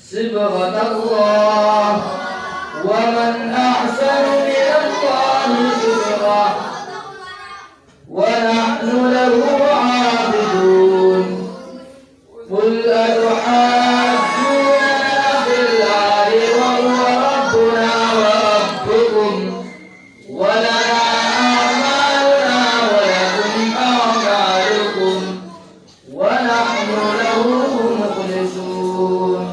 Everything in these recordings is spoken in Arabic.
صبغة الله ومن أحسن من الله صبغة ونحن له عابدون قل أتحاجوننا في الله وهو ربنا وربكم ولنا أعمالنا ولكم أعمالكم ونحن له مخلصون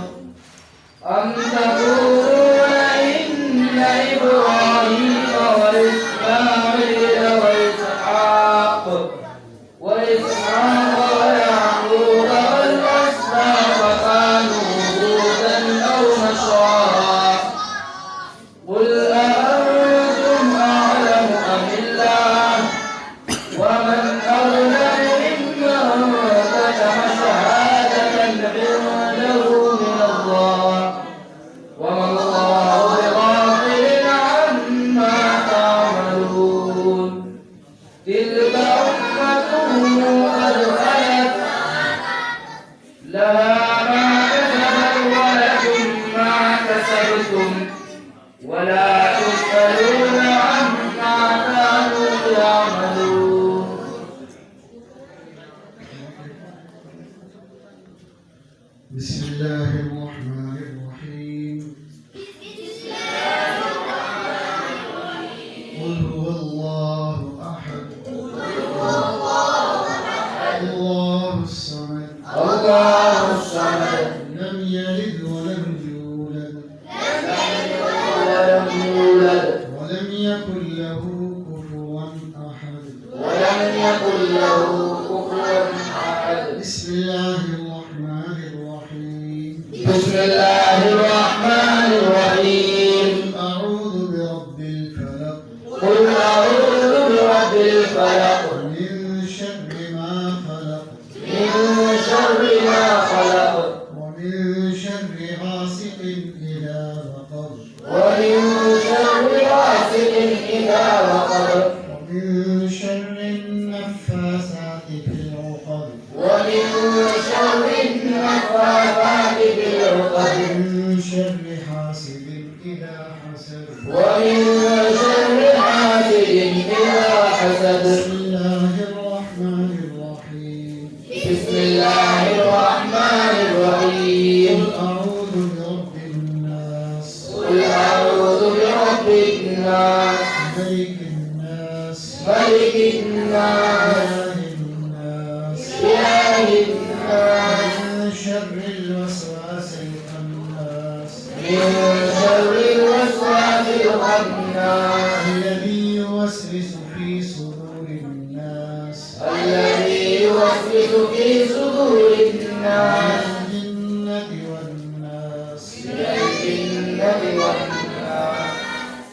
أم تقولون إن إبراهيم وإسماعيل وإسحاق ويعقوب والأسباط كانوا هودا أو نصارى قل أأنتم أعلم أم الله ومن أظلم ممن كتم شهادة عنده من الله وما الله بغافل عما تعملون تلك أمة قد خلت لها ما كسبت ولكم ما كسبتم ولا تسألون عما كانوا يعملون. بسم الله الرحمن الرحيم. قل هو الله أحد الله الصمد لم يلد ولم يولد ولم يكن له كفوا أحد. بسم الله الرحمن الرحيم. بسم الله الرحمن الرحيم. أعوذ برب الفلق. قل أعوذ برب الفلق من شر ما خلق من شر ما خلق ومن شر غاسق إذا وقب ومن شر غاسق إذا وقب ومن شر النفاثات في العقد ومن شر النفاثات في العقد ومن شر حاسد إذا حسد. ومن شر حاسد إذا حسد. بسم الله الرحمن الرحيم. بسم الله الرحمن الرحيم. قل أعوذ برب الناس قل أعوذ برب الناس ملك الناس ملك الناس إله الناس إله الناس من شر الوسواس الخناس من شر الوسواس الخناس الذي يوسوس في صدور الناس الذي يوسوس في صدور الناس من الجنة والناس. من الجنة والناس.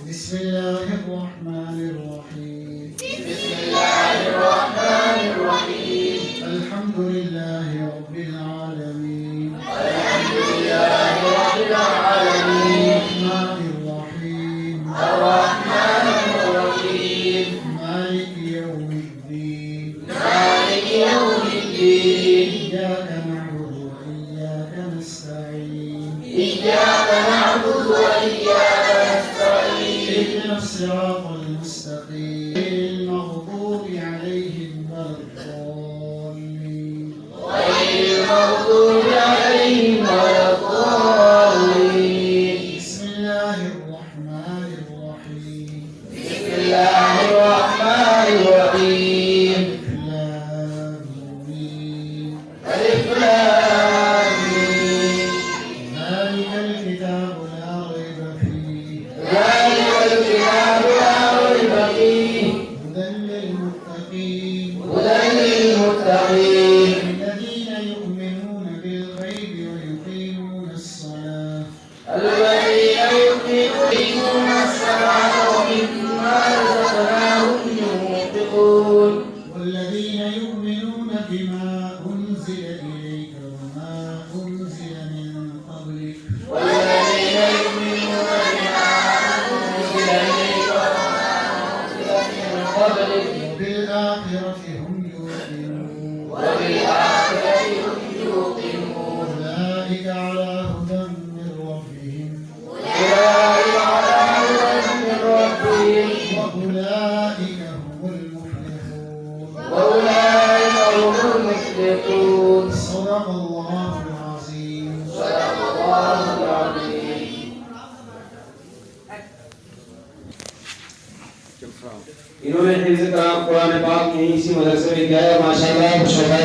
بسم الله الرحمن الرحيم. بسم الله الرحمن الرحيم. الحمد لله رب العالمين الحمد نعبد وإياك نستعين اهدنا الصراط المستقيم المغضوب عليهم ولا الضالين غير المغضوب عليهم ولا الضالين بسم الله الرحمن الرحيم بسم الله الرحمن الرحيم ألف لام ميم ذلك الكتاب لا ريب فيه ذلك الكتاب لا ريب فيه هدى للمتقين هدى للمتقين الذين يؤمنون بالغيب ويقيمون الصلاة الذين يقيمون الصلاة ومما رزقناهم ينفقون والذين يؤمنون بما أنزل إليك وما أنزل من قبلك والذين يؤمنون بما أنزل إليك وما أنزل من قبلك وبالآخرة هم يوقنون وبالآخرة هم يوقنون أولئك على هدى من ربهم أولئك على هدى من ربهم وأولئك هم المفلحون وأولئك هم المفلحون صدق الله العظيم صدق الله العظيم इन्होंने हिफ्ज़ कुरान पाक यहीं इसी मदरसे में किया है माशाल्लाह शोभा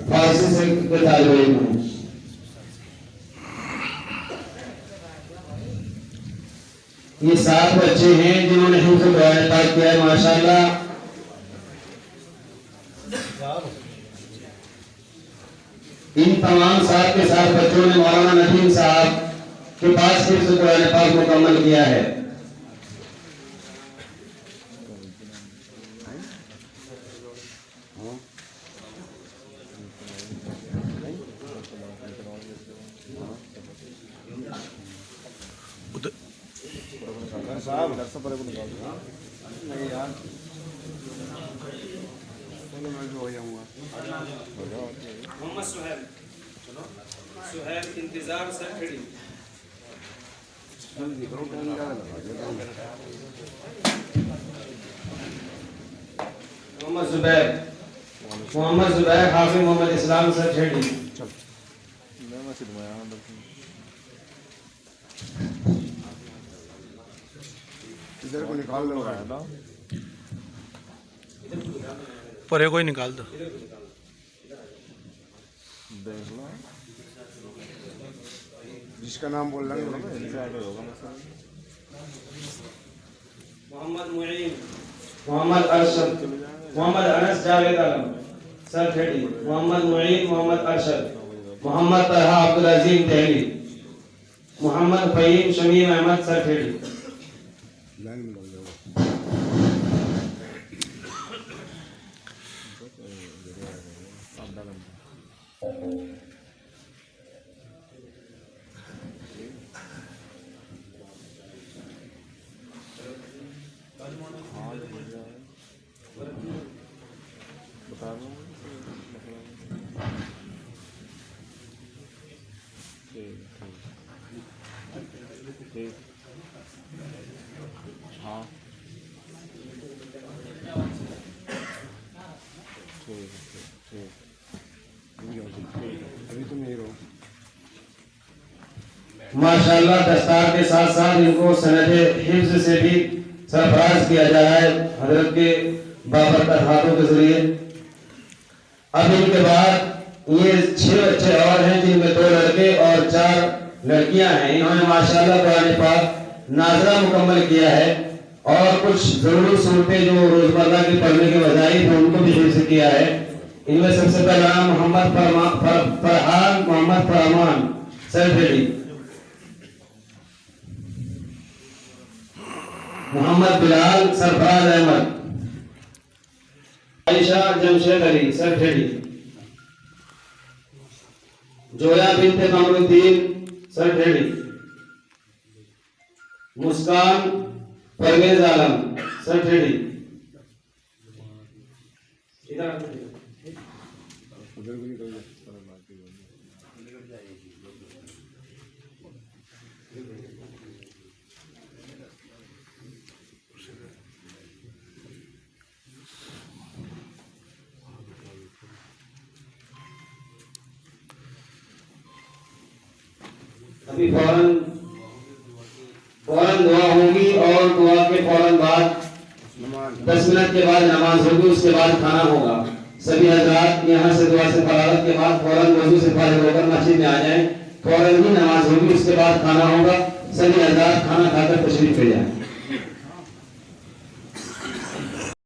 फारसी से के तालिब इल्म हैं। ये 7 बच्चे हैं जिन्होंने हिफ्ज़ कुरान पाक किया है माशाल्लाह। इन तमाम 7 के 7 बच्चों ने मौलाना नदीम साहब के पास हिफ्ज़ कुरान पाक मुकम्मल किया है। मोहम्मद सुहेल इंतजार से खड़ी मोहम्मद जुबैर हाफिज मोहम्मद इस्लाम से खड़ी इधर को निकाल लो ना परे कोई निकाल दो। देख लो जिसका नाम बोल रहा है इनसे आगे होगा मसला मोहम्मद मुईन मोहम्मद अरशद मोहम्मद अनस जावेद आलम सर खेड़ी मोहम्मद मुईन मोहम्मद अरशद मोहम्मद तलहा अब्दुल अजीम दहली मोहम्मद फहीम शमीम अहमद सर खेड़ी लाइन में लग जाओ बता दो ठीक हाँ ठीक अभी तुम यही रहो माशाअल्लाह दस्तार के साथ साथ इनको सनद हिफ्ज से भी सरफराज किया जा रहा है हजरत के बाबरकत हाथों के जरिए। अब इनके बाद ये 6 बच्चे और हैं जिनमें 2 लड़के और 4 लड़कियां हैं। इन्होंने माशाअल्लाह कुरान पाक नाज़रा मुकम्मल किया है और कुछ जरूरी सूरतें जो रोजमर्रा की पढ़ने के वज़ाइफ हैं उनको भी हिफ्ज किया है। इनमें सबसे पहला नाम मोहम्मद फरहान मोहम्मद फरमान सरफेड़ी मोहम्मद बिलाल सरफराज अहमद आयशा जमशेद अली सरखेड़ी जोया बिनते कमरुद्दीन सरखेड़ी मुस्कान परवेज आलम सरखेड़ी उधर भी निकल जाओ अभी फौरन दुआ होगी और दुआ के फौरन बाद 10 मिनट के बाद नमाज होगी, उसके बाद खाना होगा। सभी हजरात यहाँ से दुआ से फरागत के बाद फौरन वजू से फारिग होकर मस्जिद में आ जाएं। फौरन ही नमाज होगी, उसके बाद खाना होगा। सभी हजरात खाना खाकर तशरीफ ले जाएं।